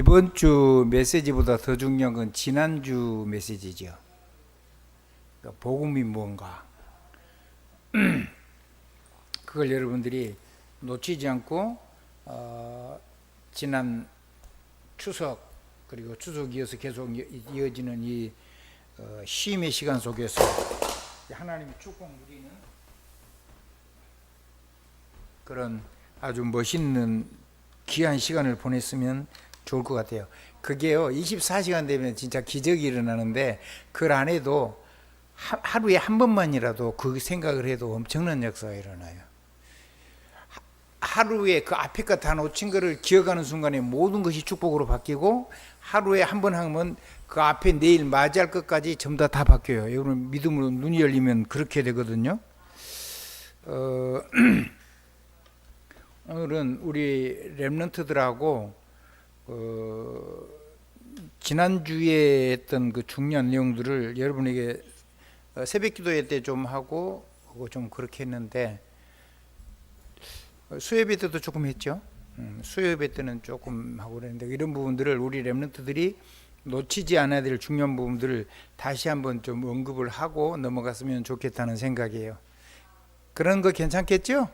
이번 주 메시지보다 더 중요한 건 지난주 메시지죠. 그러니까 복음이 뭔가. 그걸 여러분들이 놓치지 않고 지난 추석 그리고 추석 이어서 계속 이어지는 이 쉼의 시간 속에서 하나님의 축복 누리는 그런 아주 멋있는 귀한 시간을 보냈으면 좋을 것 같아요. 그게요 24시간 되면 진짜 기적이 일어나는데 그 안에도 하루에 한 번만이라도 그 생각을 해도 엄청난 역사가 일어나요. 하루에 그 앞에 것 다 놓친 거를 기억하는 순간에 모든 것이 축복으로 바뀌고 하루에 한 번 하면 그 앞에 내일 맞이할 것까지 전부 다 바뀌어요. 여러분 믿음으로 눈이 열리면 그렇게 되거든요. 오늘은 우리 렘넌트들하고 지난주에 했던 그 중요한 내용들을 여러분에게 새벽 기도회 때 좀 하고 좀 그렇게 했는데 수요예배 때도 조금 했죠. 수요예배 때는 조금 하고 그랬는데 이런 부분들을 우리 렘넌트들이 놓치지 않아야 될 중요한 부분들을 다시 한번 좀 언급을 하고 넘어갔으면 좋겠다는 생각이에요. 그런 거 괜찮겠죠?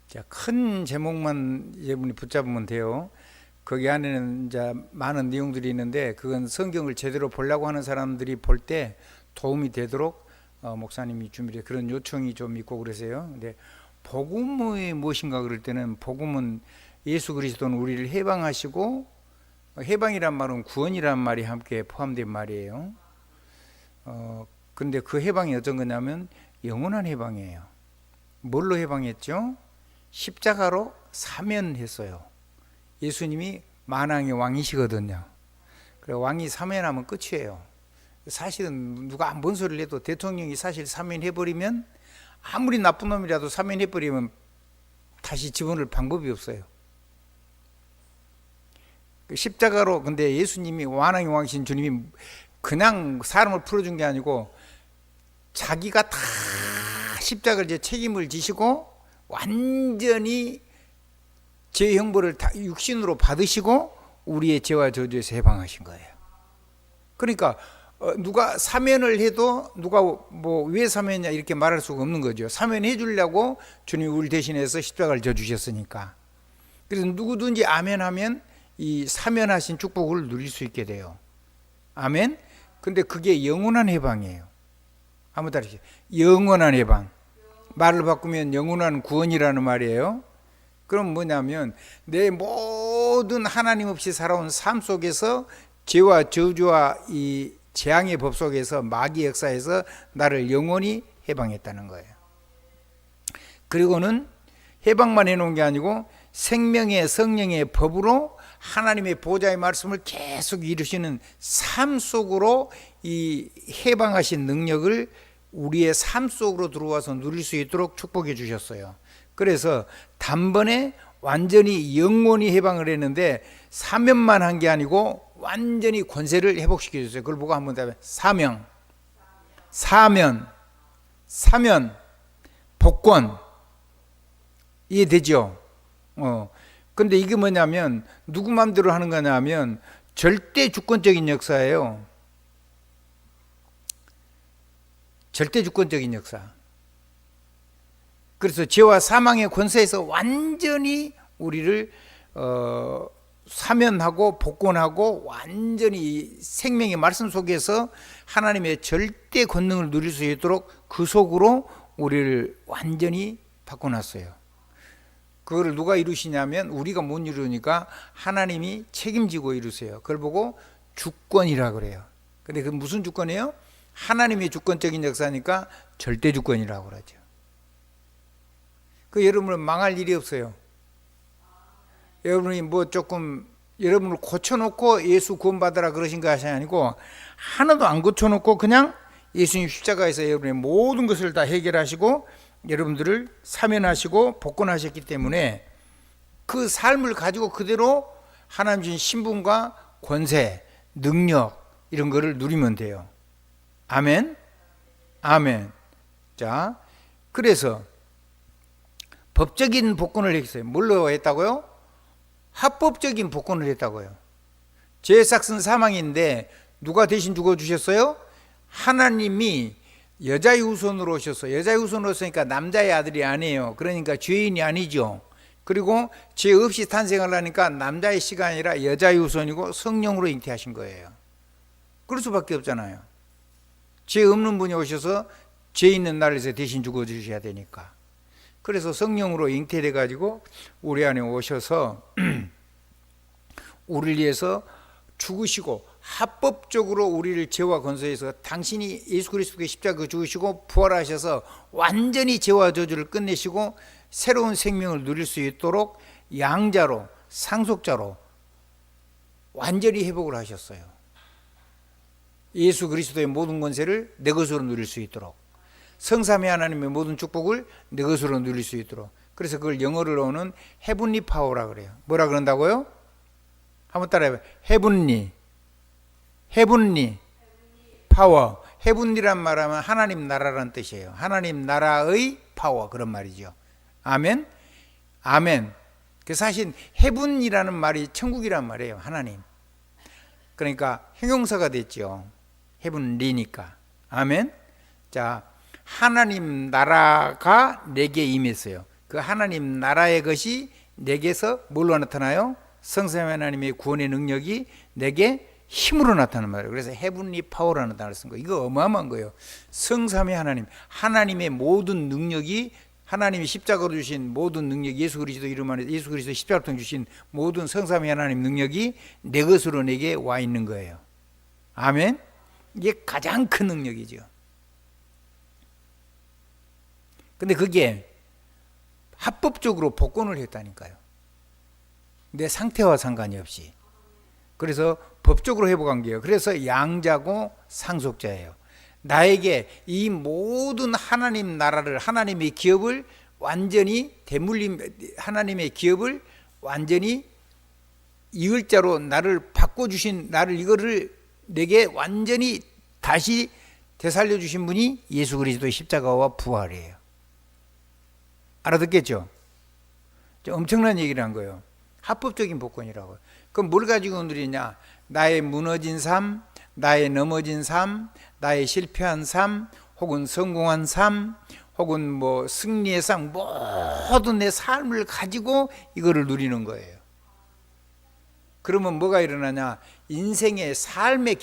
자, 큰 제목만 여러분이 붙잡으면 돼요. 거기 안에는 이제 많은 내용들이 있는데 그건 성경을 제대로 보려고 하는 사람들이 볼 때 도움이 되도록 목사님이 준비해 그런 요청이 좀 있고 그러세요. 근데 복음이 무엇인가 그럴 때는 복음은 예수 그리스도는 우리를 해방하시고 해방이란 말은 구원이란 말이 함께 포함된 말이에요. 근데 그 해방이 어떤 거냐면 영원한 해방이에요. 뭘로 해방했죠? 십자가로 사면했어요. 예수님이 만왕의 왕이시거든요. 그래 왕이 사면하면 끝이에요. 사실은 누가 뭔 소리를 해도 대통령이 사실 사면해버리면 아무리 나쁜 놈이라도 사면해버리면 다시 집어넣을 방법이 없어요. 십자가로 근데 예수님이 만왕의 왕이신 주님이 그냥 사람을 풀어준 게 아니고 자기가 다 십자가를 이제 책임을 지시고 완전히 죄 형벌을 다 육신으로 받으시고 우리의 죄와 저주에서 해방하신 거예요. 그러니까 누가 사면을 해도 누가 뭐 왜 사면이냐 이렇게 말할 수가 없는 거죠. 사면해 주려고 주님이 우리 대신해서 십자가를 져 주셨으니까. 그래서 누구든지 아멘하면 이 사면하신 축복을 누릴 수 있게 돼요. 아멘. 근데 그게 영원한 해방이에요. 한번 다르죠. 영원한 해방. 말을 바꾸면 영원한 구원이라는 말이에요. 그럼 뭐냐면 내 모든 하나님 없이 살아온 삶 속에서 죄와 저주와 이 재앙의 법 속에서 마귀 역사에서 나를 영원히 해방했다는 거예요. 그리고는 해방만 해놓은 게 아니고 생명의 성령의 법으로 하나님의 보좌의 말씀을 계속 이루시는 삶 속으로 이 해방하신 능력을 우리의 삶 속으로 들어와서 누릴 수 있도록 축복해 주셨어요. 그래서 단번에 완전히 영원히 해방을 했는데 사면만 한 게 아니고 완전히 권세를 회복시켜 줬어요. 그걸 보고 한번 더 사명, 사면, 복권 이해되죠? 근데 이게 뭐냐면 누구 마음대로 하는 거냐면 절대 주권적인 역사예요. 절대 주권적인 역사. 그래서 죄와 사망의 권세에서 완전히 우리를 사면하고 복권하고 완전히 생명의 말씀 속에서 하나님의 절대 권능을 누릴 수 있도록 그 속으로 우리를 완전히 바꿔놨어요. 그거를 누가 이루시냐면 우리가 못 이루니까 하나님이 책임지고 이루세요. 그걸 보고 주권이라 그래요. 근데 그 무슨 주권이에요? 하나님의 주권적인 역사니까 절대 주권이라고 그러죠. 그 여러분은 망할 일이 없어요. 여러분이 뭐 조금 여러분을 고쳐놓고 예수 구원받으라 그러신 것이 아니고 하나도 안 고쳐놓고 그냥 예수님 십자가에서 여러분의 모든 것을 다 해결하시고 여러분들을 사면하시고 복권하셨기 때문에 그 삶을 가지고 그대로 하나님 주신 신분과 권세, 능력, 이런 거를 누리면 돼요. 아멘? 아멘. 자, 그래서 법적인 복권을 했어요. 뭘로 했다고요? 합법적인 복권을 했다고요. 죄삭은 사망인데 누가 대신 죽어주셨어요? 하나님이 여자의 후손으로 오셨어요. 여자의 후손으로 오시니까 남자의 아들이 아니에요. 그러니까 죄인이 아니죠. 그리고 죄 없이 탄생을 하니까 남자의 씨가 아니라 여자의 후손이고 성령으로 잉태하신 거예요. 그럴 수밖에 없잖아요. 죄 없는 분이 오셔서 죄 있는 나라에서 대신 죽어주셔야 되니까. 그래서 성령으로 잉태돼 가지고 우리 안에 오셔서 우리를 위해서 죽으시고 합법적으로 우리를 죄와 건소해서 당신이 예수 그리스도의 십자가 죽으시고 부활하셔서 완전히 죄와 저주를 끝내시고 새로운 생명을 누릴 수 있도록 양자로 상속자로 완전히 회복을 하셨어요. 예수 그리스도의 모든 권세를 내 것으로 누릴 수 있도록, 성삼위 하나님의 모든 축복을 내 것으로 누릴 수 있도록. 그래서 그걸 영어로는 헤븐리 파워라 그래요. 뭐라 그런다고요? 한번 따라해봐요. 헤븐리 파워. 헤븐리란 말하면 하나님 나라라는 뜻이에요. 하나님 나라의 파워, 그런 말이죠. 아멘. 아멘. 그 사실 헤븐이라는 말이 천국이란 말이에요. 하나님. 그러니까 형용사가 됐죠. 헤븐리니까. 아멘. 자, 하나님 나라가 내게 임했어요. 그 하나님 나라의 것이 내게서 뭘로 나타나요? 성삼위 하나님의 구원의 능력이 내게 힘으로 나타나는 말이에요. 그래서 헤븐리 파워라는 단어를 쓴 거예요. 이거 어마어마한 거예요. 성삼위 하나님, 하나님의 모든 능력이, 하나님이 십자가로 주신 모든 능력, 예수 그리스도 이름 안에 예수 그리스도 십자가로 통해 주신 모든 성삼위 하나님 능력이 내 것으로 내게 와 있는 거예요. 아멘. 이게 가장 큰 능력이죠. 근데 그게 합법적으로 복권을 했다니까요. 내 상태와 상관이 없이. 그래서 법적으로 회복한 거예요. 그래서 양자고 상속자예요. 나에게 이 모든 하나님 나라를, 하나님의 기업을 완전히 대물림, 하나님의 기업을 완전히 이을자로 나를 바꿔주신, 나를 이거를 내게 완전히 다시 되살려 주신 분이 예수 그리스도의 십자가와 부활이에요. 알아듣겠죠? 엄청난 얘기를 한 거예요. 합법적인 복권이라고요. 그럼 뭘 가지고 누리냐? 나의 무너진 삶, 나의 넘어진 삶, 나의 실패한 삶, 혹은 성공한 삶, 혹은 뭐 승리의 삶, 모든 내 삶을 가지고 이거를 누리는 거예요. 그러면 뭐가 일어나냐? 인생의 삶의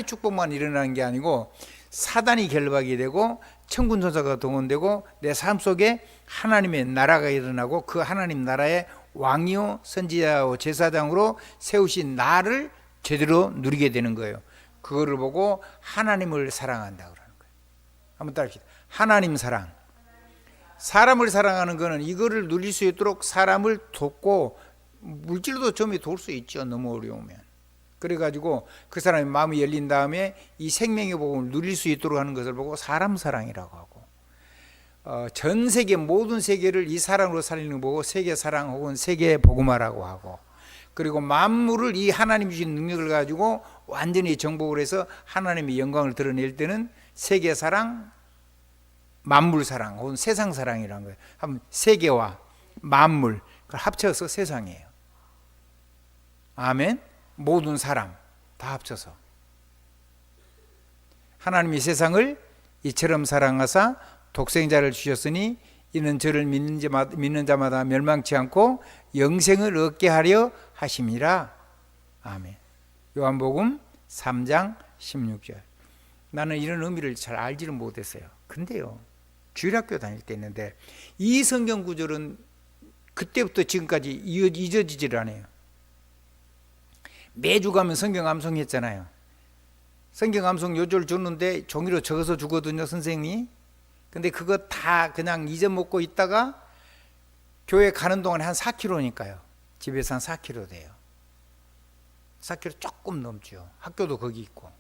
축복만 일어나는 게 아니고 사단이 결박이 되고 천군 천사가 동원되고 내 삶 속에 하나님의 나라가 일어나고 그 하나님 나라의 왕이요 선지자요 제사장으로 세우신 나를 제대로 누리게 되는 거예요. 그거를 보고 하나님을 사랑한다 그러는 거예요. 한번 따라합시다. 하나님 사랑. 사람을 사랑하는 거는 이거를 누릴 수 있도록 사람을 돕고, 물질도 좀 도울 수 있죠. 너무 어려우면. 그래가지고 그 사람의 마음이 열린 다음에 이 생명의 복음을 누릴 수 있도록 하는 것을 보고 사람 사랑이라고 하고, 전 세계 모든 세계를 이 사랑으로 살리는 거 보고 세계 사랑 혹은 세계 복음화라고 하고, 그리고 만물을 이 하나님 주신 능력을 가지고 완전히 정복을 해서 하나님의 영광을 드러낼 때는 세계 사랑, 만물 사랑 혹은 세상 사랑이라는 거예요. 한번 세계와 만물 그걸 합쳐서 세상이에요. 아멘. 모든 사람 다 합쳐서 하나님이 세상을 이처럼 사랑하사 독생자를 주셨으니 이는 저를 믿는 자마다 멸망치 않고 영생을 얻게 하려 하심이라. 아멘. 요한복음 3장 16절. 나는 이런 의미를 잘 알지를 못했어요. 근데요, 주일학교 다닐 때 있는데 이 성경 구절은 그때부터 지금까지 잊어지질 않아요. 매주 가면 성경 암송했잖아요. 성경 암송 요절 줬는데 종이로 적어서 주거든요, 선생님이. 근데 그거 다 그냥 잊어먹고 있다가 교회 가는 동안에 한 4km니까요. 집에서 한 4km 돼요. 4km 조금 넘죠. 학교도 거기 있고.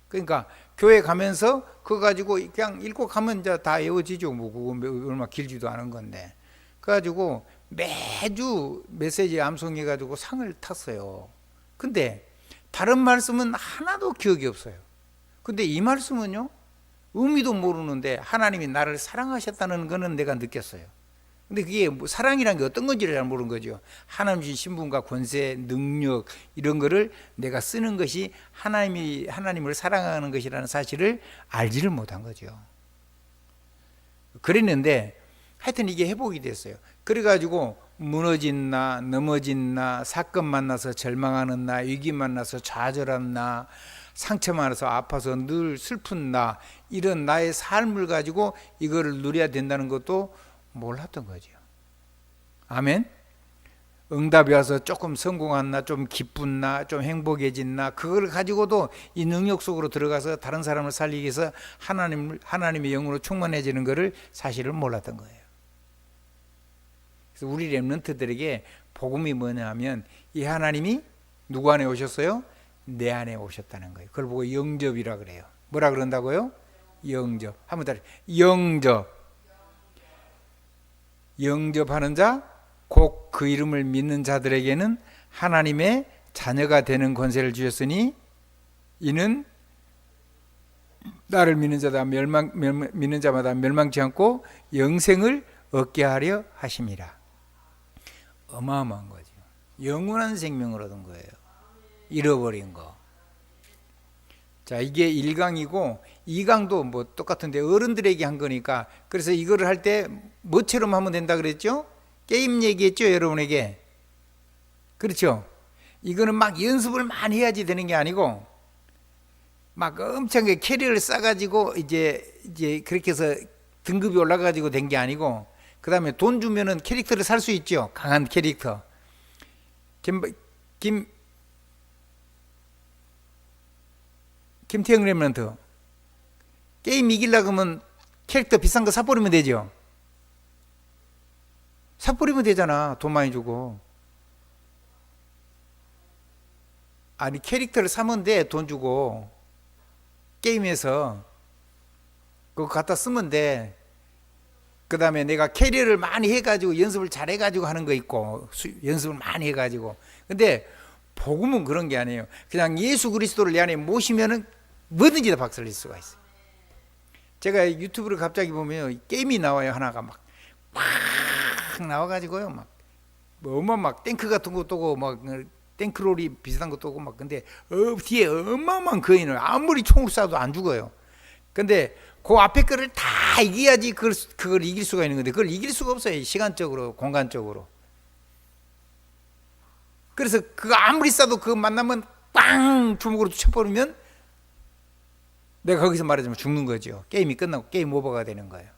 그러니까 교회 가면서 그거 가지고 그냥 읽고 가면 이제 다 외워지죠. 뭐 그거 얼마 길지도 않은 건데. 그래가지고 매주 메시지 암송해가지고 상을 탔어요. 근데 다른 말씀은 하나도 기억이 없어요. 근데 이 말씀은요, 의미도 모르는데 하나님이 나를 사랑하셨다는 거는 내가 느꼈어요. 근데 그게 뭐 사랑이란 게 어떤 건지를 잘 모르는 거죠. 하나님 주신 신분과 권세, 능력 이런 거를 내가 쓰는 것이 하나님을 사랑하는 것이라는 사실을 알지를 못한 거죠. 그랬는데 하여튼 이게 회복이 됐어요. 그래가지고 무너진 나, 넘어진 나, 사건 만나서 절망하는 나, 위기 만나서 좌절한 나, 상처 많아서 아파서 늘 슬픈 나, 이런 나의 삶을 가지고 이거를 누려야 된다는 것도 몰랐던 거죠. 아멘. 응답이 와서 조금 성공한 나, 좀 기쁜 나, 좀 행복해진 나, 그걸 가지고도 이 능력 속으로 들어가서 다른 사람을 살리기 위해서 하나님의 영으로 충만해지는 것을 사실을 몰랐던 거예요. 그래서 우리 렘넌트들에게 복음이 뭐냐 하면 이 하나님이 누구 안에 오셨어요? 내 안에 오셨다는 거예요. 그걸 보고 영접이라 그래요. 뭐라 그런다고요? 영접. 한번 따라. 영접. 영접하는 자, 곧 그 이름을 믿는 자들에게는 하나님의 자녀가 되는 권세를 주셨으니 이는 나를 믿는 자마다 멸망치 않고 영생을 얻게 하려 하심이라. 어마어마한 거죠. 영원한 생명을 얻은 거예요. 잃어버린 거. 자, 이게 1강이고 2강도 뭐 똑같은데 어른들에게 한 거니까, 그래서 이거를 할 때 뭐처럼 하면 된다 그랬죠? 게임 얘기했죠, 여러분에게. 그렇죠? 이거는 막 연습을 많이 해야지 되는 게 아니고 막 엄청 캐리어를 쌓아가지고 이제 그렇게 해서 등급이 올라가지고 된 게 아니고, 그 다음에 돈 주면은 캐릭터를 살 수 있죠. 강한 캐릭터. 김태형 렘넌트 게임 이기려고 하면 캐릭터 비싼 거 사버리면 되죠. 사버리면 되잖아, 돈 많이 주고. 아니, 캐릭터를 사면 돼, 돈 주고. 게임에서 그거 갖다 쓰면 돼. 그 다음에 내가 캐리어를 많이 해가지고 연습을 잘 해가지고 하는 거 있고, 연습을 많이 해가지고. 근데 복음은 그런 게 아니에요. 그냥 예수 그리스도를 내 안에 모시면은 뭐든지 다 박살낼 수가 있어요. 제가 유튜브를 갑자기 보면 게임이 나와요. 하나가 막 나와가지고요, 막 탱크 같은 것도 오고, 막 탱크롤이 비슷한 것도 오고, 막. 근데 뒤에 어마어마한 거인을 아무리 총을 쏴도 안 죽어요. 근데 그 앞에 거를 다 이겨야지 그걸 이길 수가 있는 건데, 그걸 이길 수가 없어요. 시간적으로, 공간적으로. 그래서 그거 아무리 쏴도 그거 만나면 빵 주먹으로 쳐버리면 내가 거기서 말하자면 죽는 거죠. 게임이 끝나고 게임 오버가 되는 거예요.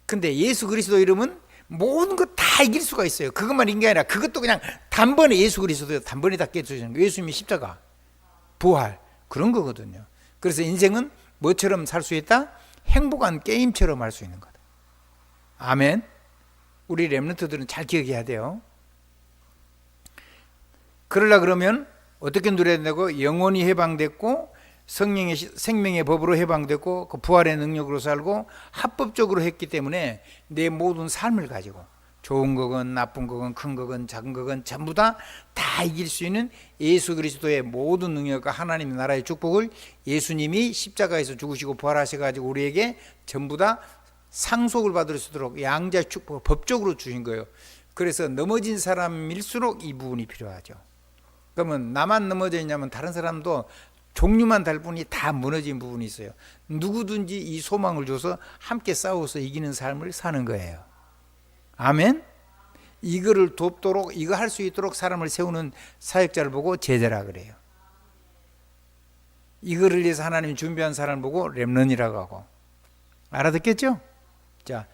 근데 예수 그리스도 이름은 모든 거 다 이길 수가 있어요. 그것만 이긴 게 아니라 그것도 그냥 단번에, 예수 그리스도 단번에 다 깨주시는 거예요. 예수님이 십자가, 부활, 그런 거거든요. 그래서 인생은 뭐처럼 살 수 있다? 행복한 게임처럼 할 수 있는 거다. 아멘. 우리 렘넌트들은 잘 기억해야 돼요. 그러려 그러면 어떻게 누려야 된다고? 영원히 해방됐고 생명의 법으로 해방됐고 그 부활의 능력으로 살고 합법적으로 했기 때문에 내 모든 삶을 가지고 좋은 거건 나쁜 거건 큰 거건 작은 거건 전부 다 이길 수 있는 예수 그리스도의 모든 능력과 하나님의 나라의 축복을 예수님이 십자가에서 죽으시고 부활하셔가지고 우리에게 전부 다 상속을 받을 수 있도록 양자의 축복을 법적으로 주신 거예요. 그래서 넘어진 사람일수록 이 부분이 필요하죠. 그러면 나만 넘어져 있냐면 다른 사람도 종류만 다를 뿐이 다 무너진 부분이 있어요. 누구든지 이 소망을 줘서 함께 싸워서 이기는 삶을 사는 거예요. 아멘. 이거를 돕도록, 이거 할 수 있도록 사람을 세우는 사역자를 보고 제자라 그래요. 이거를 위해서 하나님이 준비한 사람을 보고 렘넌이라고 하고. 알아듣겠죠? 자,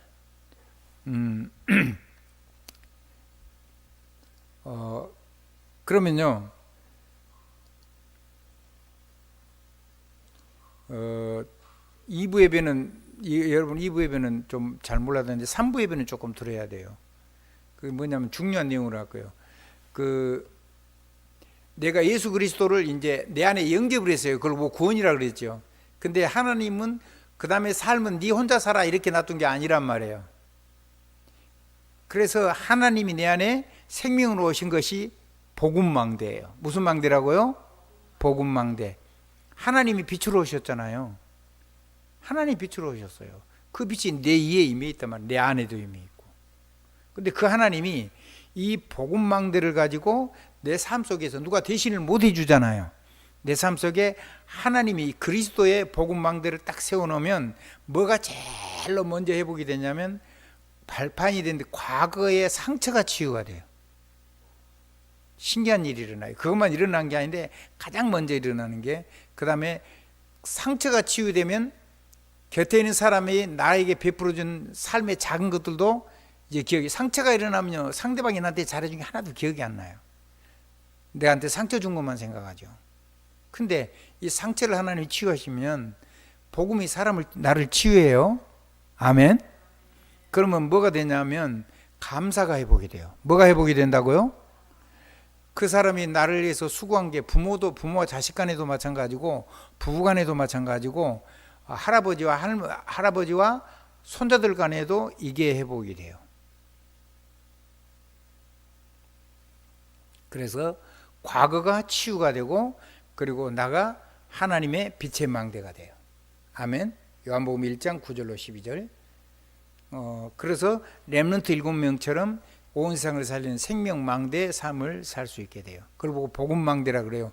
그러면요, 2부 예배는 여러분 2부 예배는 좀 잘 몰라도는데 3부 예배는 조금 들어야 돼요. 그 뭐냐면 중요한 내용을 할거예요. 내가 예수 그리스도를 이제 내 안에 영접을 했어요. 그걸 뭐 구원이라 그랬죠. 근데 하나님은 그 다음에 삶은 네 혼자 살아 이렇게 놔둔 게 아니란 말이에요. 그래서 하나님이 내 안에 생명으로 오신 것이 복음망대예요. 무슨 망대라고요? 복음망대. 하나님이 빛으로 오셨잖아요. 하나님 빛으로 오셨어요. 그 빛이 내 이에 임해 있단 말이에요. 내 안에도 임해 있고. 근데 그 하나님이 이 복음망대를 가지고 내 삶 속에서 누가 대신을 못 해주잖아요. 내 삶 속에 하나님이 그리스도의 복음망대를 딱 세워놓으면 뭐가 제일로 먼저 회복이 되냐면 발판이 되는데 과거의 상처가 치유가 돼요. 신기한 일이 일어나요. 그것만 일어난 게 아닌데 가장 먼저 일어나는 게, 그 다음에 상처가 치유되면 곁에 있는 사람이 나에게 베풀어준 삶의 작은 것들도 이제 기억이, 상처가 일어나면요 상대방이 나한테 잘해준 게 하나도 기억이 안 나요. 내한테 상처 준 것만 생각하죠. 근데 이 상처를 하나님이 치유하시면 복음이 나를 치유해요. 아멘. 그러면 뭐가 되냐면 감사가 회복이 돼요. 뭐가 회복이 된다고요? 그 사람이 나를 위해서 수고한 게, 부모와 자식 간에도 마찬가지고 부부 간에도 마찬가지고 할아버지와 손자들 간에도 이게 회복이 돼요. 그래서 과거가 치유가 되고, 그리고 나가 하나님의 빛의 망대가 돼요. 아멘. 요한복음 1장 9절로 12절. 그래서 렘넌트 7명처럼 온 세상을 살리는 생명망대의 삶을 살 수 있게 돼요. 그걸 보고 복음망대라 그래요.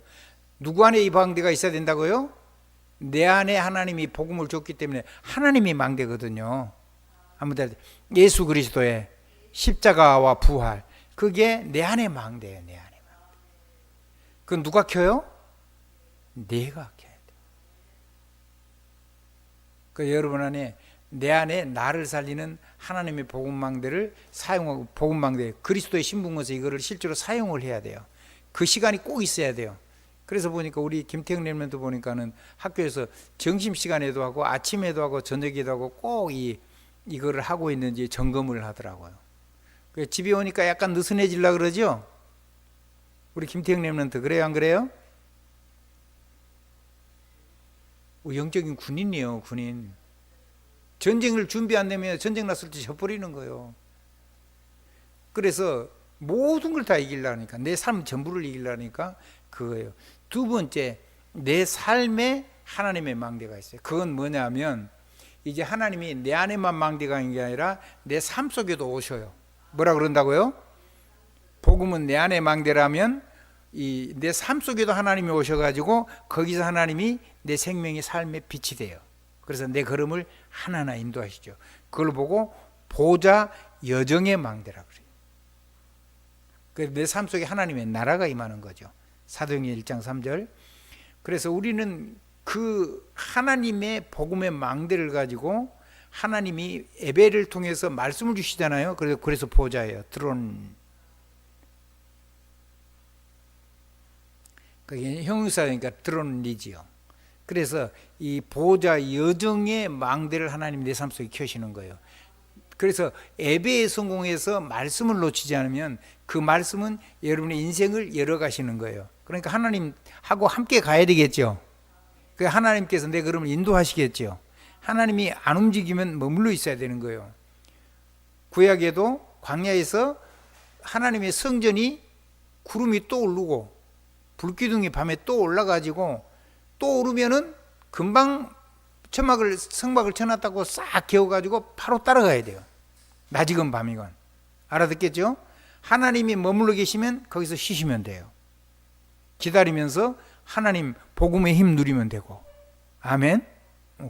누구 안에 이 망대가 있어야 된다고요? 내 안에 하나님이 복음을 줬기 때문에 하나님이 망대거든요. 아무튼 예수 그리스도의 십자가와 부활, 그게 내 안에 망대예요. 내 안에 망대. 그건 누가 켜요? 내가 켜야 돼. 그 여러분 안에, 내 안에 나를 살리는 하나님의 복음망대를 사용하고, 복음망대, 그리스도의 신분에서 이거를 실제로 사용을 해야 돼요. 그 시간이 꼭 있어야 돼요. 그래서 보니까 우리 김태형 렘넌트 보니까는 학교에서 점심시간에도 하고 아침에도 하고 저녁에도 하고 꼭 이거를 하고 있는지 점검을 하더라고요. 집에 오니까 약간 느슨해지려고 그러죠? 우리 김태형 렘넌트 그래요, 안 그래요? 영적인 군인이에요, 군인. 전쟁을 준비 안 되면 전쟁 났을 때 져버리는 거예요. 그래서 모든 걸 다 이기려니까, 내 삶 전부를 이기려니까 그거예요. 두 번째, 내 삶에 하나님의 망대가 있어요. 그건 뭐냐면, 이제 하나님이 내 안에만 망대가 있는 게 아니라 내 삶 속에도 오셔요. 뭐라 그런다고요? 복음은 내 안에 망대라면 내 삶 속에도 하나님이 오셔가지고 거기서 하나님이 내 생명의 삶의 빛이 돼요. 그래서 내 걸음을 하나하나 인도하시죠. 그걸 보고 보좌 여정의 망대라 그래요. 그래서 내 삶 속에 하나님의 나라가 임하는 거죠. 사도행전 1장 3절. 그래서 우리는 그 하나님의 복음의 망대를 가지고 하나님이 예배를 통해서 말씀을 주시잖아요. 그래서 보좌예요. 드론. 그게 형용사니까 드론이지요. 그래서 이 보좌 여정의 망대를 하나님 내 삶 속에 켜시는 거예요. 그래서 예배에 성공해서 말씀을 놓치지 않으면 그 말씀은 여러분의 인생을 열어가시는 거예요. 그러니까 하나님하고 함께 가야 되겠죠. 그 하나님께서 내 걸음을 인도하시겠죠. 하나님이 안 움직이면 머물러 있어야 되는 거예요. 구약에도 광야에서 하나님의 성전이 구름이 또 오르고 불기둥이 밤에 또 올라가지고 또 오르면은 금방 성막을 쳐놨다고 싹 개어가지고 바로 따라가야 돼요. 낮이건 밤이건. 알아듣겠죠? 하나님이 머물러 계시면 거기서 쉬시면 돼요. 기다리면서 하나님 복음의 힘 누리면 되고. 아멘?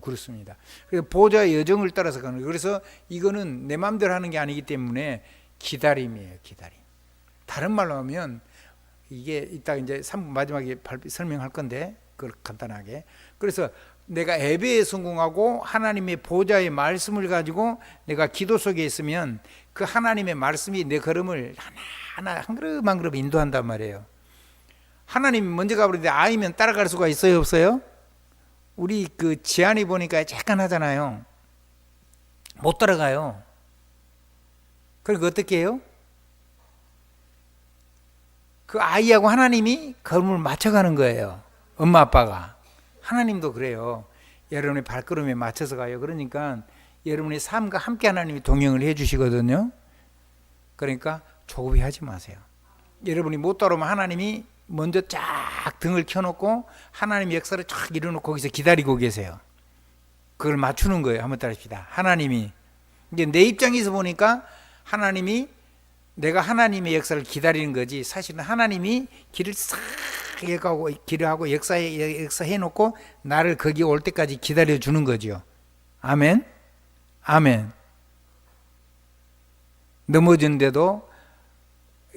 그렇습니다. 그래서 보좌의 여정을 따라서 가는 거예요. 그래서 이거는 내 마음대로 하는 게 아니기 때문에 기다림이에요. 기다림. 다른 말로 하면 이게 이따 이제 3분 마지막에 설명할 건데 그걸 간단하게. 그래서 내가 예배에 성공하고 하나님의 보좌의 말씀을 가지고 내가 기도 속에 있으면 그 하나님의 말씀이 내 걸음을 하나하나 한 걸음 한 걸음 인도한단 말이에요. 하나님이 먼저 가버리는데 아이면 따라갈 수가 있어요, 없어요? 우리 그 지안이 보니까 약간 하잖아요. 못 따라가요. 그리고 어떻게 해요? 그 아이하고 하나님이 걸음을 맞춰가는 거예요. 엄마 아빠가. 하나님도 그래요. 여러분의 발걸음에 맞춰서 가요. 그러니까 여러분의 삶과 함께 하나님이 동행을 해 주시거든요. 그러니까 조급히 하지 마세요. 여러분이 못 따라오면 하나님이 먼저 쫙 등을 켜놓고 하나님의 역사를 쫙 이뤄놓고 거기서 기다리고 계세요. 그걸 맞추는 거예요. 한번 따라합시다. 하나님이, 이제 내 입장에서 보니까 하나님이, 내가 하나님의 역사를 기다리는 거지, 사실은 하나님이 길을 싹 해가고 길하고 역사해 놓고 나를 거기 올 때까지 기다려 주는 거죠. 아멘. 아멘. 넘어졌는데도,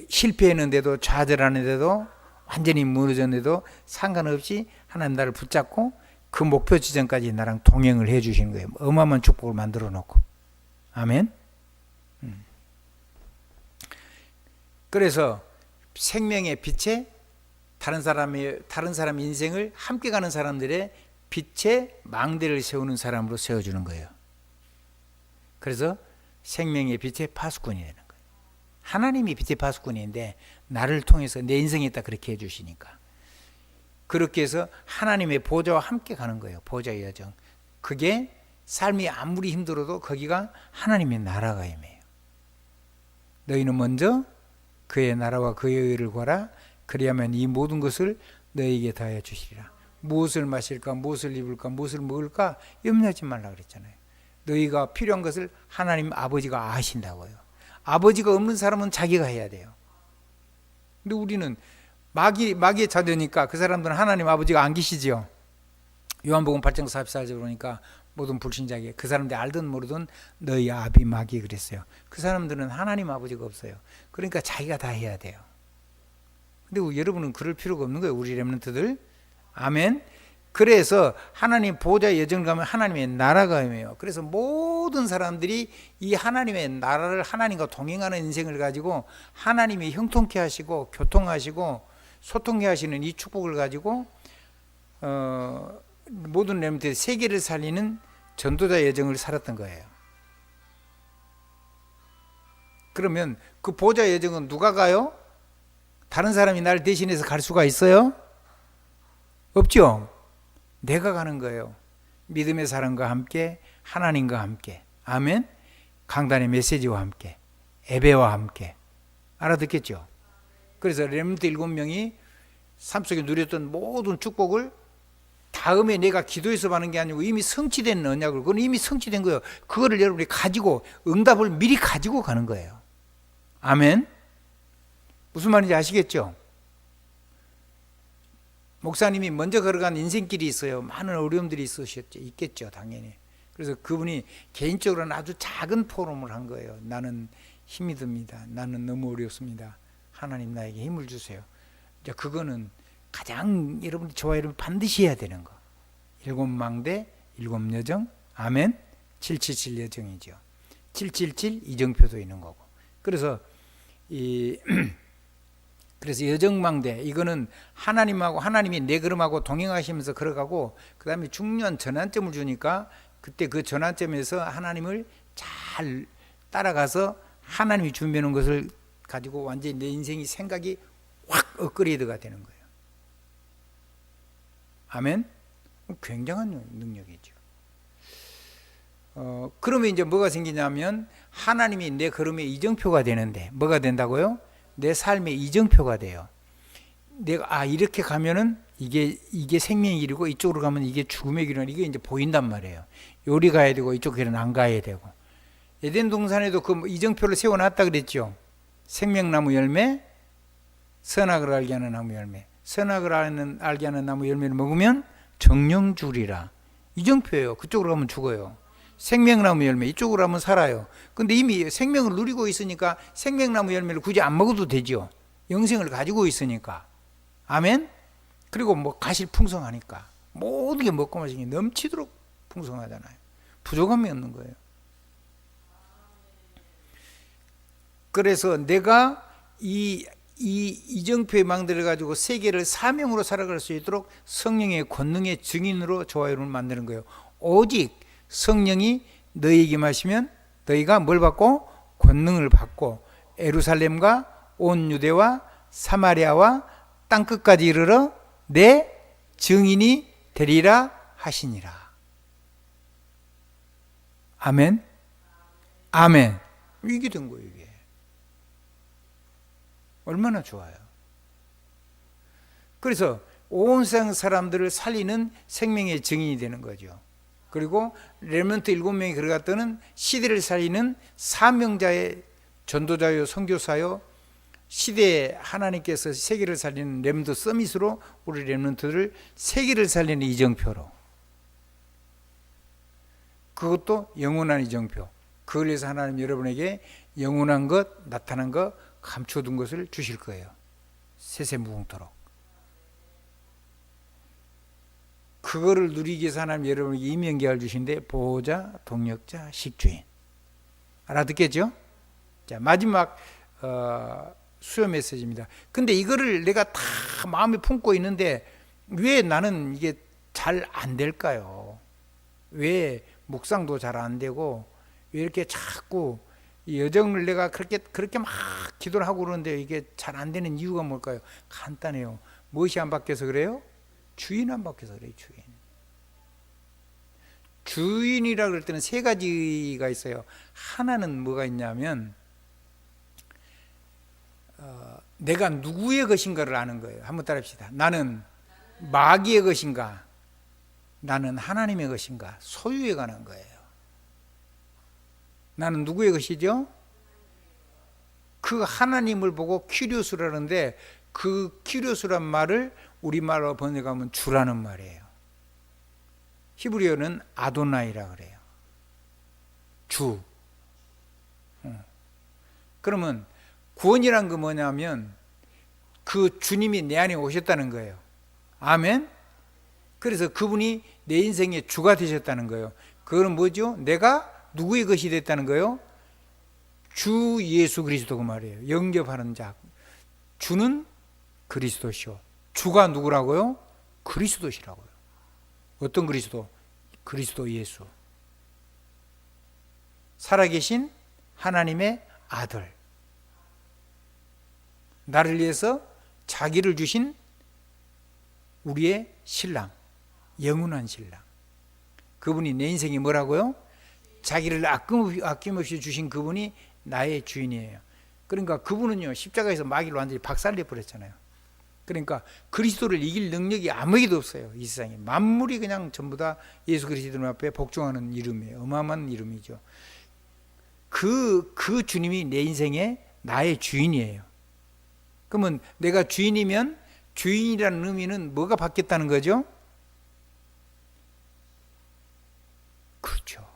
실패했는데도, 좌절하는데도, 완전히 무너졌는데도 상관없이 하나님 나를 붙잡고 그 목표 지점까지 나랑 동행을 해 주시는 거예요. 어마어마한 축복을 만들어 놓고. 아멘. 그래서 생명의 빛에 다른 사람 인생을 함께 가는 사람들의 빛의 망대를 세우는 사람으로 세워주는 거예요. 그래서 생명의 빛의 파수꾼이 되는 거예요. 하나님이 빛의 파수꾼인데 나를 통해서 내 인생에 딱 그렇게 해주시니까, 그렇게 해서 하나님의 보좌와 함께 가는 거예요. 보좌의 여정. 그게 삶이 아무리 힘들어도 거기가 하나님의 나라가 임해요. 너희는 먼저 그의 나라와 그의 의를 구하라. 그리하면 이 모든 것을 너희에게 다하여 주시리라. 무엇을 마실까, 무엇을 입을까, 무엇을 먹을까 염려하지 말라 그랬잖아요. 너희가 필요한 것을 하나님 아버지가 아신다고요. 아버지가 없는 사람은 자기가 해야 돼요. 근데 우리는 마귀의 자녀니까 그 사람들은 하나님 아버지가 안 계시지요. 요한복음 8장 44절 보니까 모든 불신자에게, 그 사람들이 알든 모르든 너희 아비 마귀 그랬어요. 그 사람들은 하나님 아버지가 없어요. 그러니까 자기가 다 해야 돼요. 근데 여러분은 그럴 필요가 없는 거예요. 우리 렘넌트들. 아멘. 그래서 하나님 보좌의 여정을 가면 하나님의 나라가 임해요. 그래서 모든 사람들이 이 하나님의 나라를, 하나님과 동행하는 인생을 가지고 하나님이 형통케 하시고 교통하시고 소통케 하시는 이 축복을 가지고 모든 렘넌트의 세계를 살리는 전도자 여정을 살았던 거예요. 그러면 그 보좌 여정은 누가 가요? 다른 사람이 나를 대신해서 갈 수가 있어요? 없죠? 내가 가는 거예요. 믿음의 사람과 함께, 하나님과 함께. 아멘. 강단의 메시지와 함께, 예배와 함께. 알아듣겠죠? 그래서 렘넌트 7명이 삶 속에 누렸던 모든 축복을 다음에 내가 기도해서 받는 게 아니고 이미 성취된 언약을, 그건 이미 성취된 거예요. 그거를 여러분이 가지고, 응답을 미리 가지고 가는 거예요. 아멘. 무슨 말인지 아시겠죠? 목사님이 먼저 걸어간 인생길이 있어요. 많은 어려움들이 있겠죠, 당연히. 그래서 그분이 개인적으로는 아주 작은 포럼을 한 거예요. 나는 힘이 듭니다. 나는 너무 어렵습니다. 하나님 나에게 힘을 주세요. 이제 그거는 가장 저와 여러분 반드시 해야 되는 거. 7망대 7여정. 아멘. 777 여정이죠. 777 이정표도 있는 거고. 그래서 그래서 여정망대, 이거는 하나님하고, 하나님이 내 걸음하고 동행하시면서 걸어가고, 그 다음에 중요한 전환점을 주니까 그때 그 전환점에서 하나님을 잘 따라가서 하나님이 준비해 놓은 것을 가지고 완전히 내 인생이 생각이 확 업그레이드가 되는 거예요. 아멘. 굉장한 능력이죠. 그러면 이제 뭐가 생기냐면 하나님이 내 걸음의 이정표가 되는데, 뭐가 된다고요? 내 삶의 이정표가 돼요. 내가 이렇게 가면은 이게 생명의 길이고, 이쪽으로 가면 이게 죽음의 길이고, 이게 이제 보인단 말이에요. 요리 가야 되고 이쪽 길은 안 가야 되고. 에덴 동산에도 그 이정표를 세워놨다 그랬죠. 생명나무 열매, 선악을 알게 하는 나무 열매. 선악을 알게 하는 나무 열매를 먹으면 정령주리라. 이정표예요. 그쪽으로 가면 죽어요. 생명나무 열매, 이쪽으로 하면 살아요. 근데 이미 생명을 누리고 있으니까 생명나무 열매를 굳이 안 먹어도 되죠. 영생을 가지고 있으니까. 아멘. 그리고 뭐 가실 풍성하니까 모든 게 먹고 마시는 게 넘치도록 풍성하잖아요. 부족함이 없는 거예요. 그래서 내가 이 이정표의 망대를 가지고 세계를 사명으로 살아갈 수 있도록 성령의 권능의 증인으로 저와 여러분을 만드는 거예요. 오직 성령이 너희에게 마시면 너희가 뭘 받고? 권능을 받고 예루살렘과 온 유대와 사마리아와 땅끝까지 이르러 내 증인이 되리라 하시니라. 아멘. 아멘. 이게 된 거예요, 이게. 얼마나 좋아요. 그래서 온 세상 사람들을 살리는 생명의 증인이 되는 거죠. 그리고 렘넌트 7명이 들어갔더는 시대를 살리는 사명자의 전도자요 선교사요 시대에 하나님께서 세계를 살리는 렘넌트 서밋으로 우리 렘넌트를 세계를 살리는 이정표로, 그것도 영원한 이정표. 그걸 위해서 하나님 여러분에게 영원한 것, 나타난 것, 감춰둔 것을 주실 거예요. 세세무궁토록. 그거를 누리기 위해서 하나님 여러분에게 임명계를 주신데 보호자, 동력자, 식주인. 알아듣겠죠? 자, 마지막 수요 메시지입니다. 근데 이거를 내가 다 마음에 품고 있는데 왜 나는 이게 잘 안 될까요? 왜 묵상도 잘 안 되고 왜 이렇게 자꾸 이 여정을 내가 그렇게 막 기도를 하고 그러는데 이게 잘 안 되는 이유가 뭘까요? 간단해요. 무엇이 안 바뀌어서 그래요? 주인 안 바뀌어서 그래요. 주인이라 그럴 때는 세 가지가 있어요. 하나는 뭐가 있냐면 내가 누구의 것인가를 아는 거예요. 한번 따라합시다. 나는 마귀의 것인가, 나는 하나님의 것인가, 소유에 관한 거예요. 나는 누구의 것이죠? 그 하나님을 보고 큐리오스라는데 그 큐리오스란 말을 우리말로 번역하면 주라는 말이에요. 히브리어는 아도나이라 그래요. 주. 그러면 구원이란 거 뭐냐면 그 주님이 내 안에 오셨다는 거예요. 아멘. 그래서 그분이 내 인생의 주가 되셨다는 거예요. 그거는 뭐죠? 내가 누구의 것이 됐다는 거예요? 주 예수 그리스도 그 말이에요. 영접하는 자. 주는 그리스도시오. 주가 누구라고요? 그리스도시라고요. 어떤 그리스도? 그리스도 예수. 살아계신 하나님의 아들. 나를 위해서 자기를 주신 우리의 신랑. 영원한 신랑. 그분이 내 인생이 뭐라고요? 자기를 아낌없이 주신 그분이 나의 주인이에요. 그러니까 그분은요 십자가에서 마귀를 완전히 박살내 버렸잖아요. 그러니까 그리스도를 이길 능력이 아무에게도 없어요. 이 세상에 만물이 그냥 전부 다 예수 그리스도 앞에 복종하는 이름이에요. 어마어마한 이름이죠. 그 주님이 내 인생의 나의 주인이에요. 그러면 내가 주인이면 주인이라는 의미는 뭐가 바뀌었다는 거죠? 그렇죠.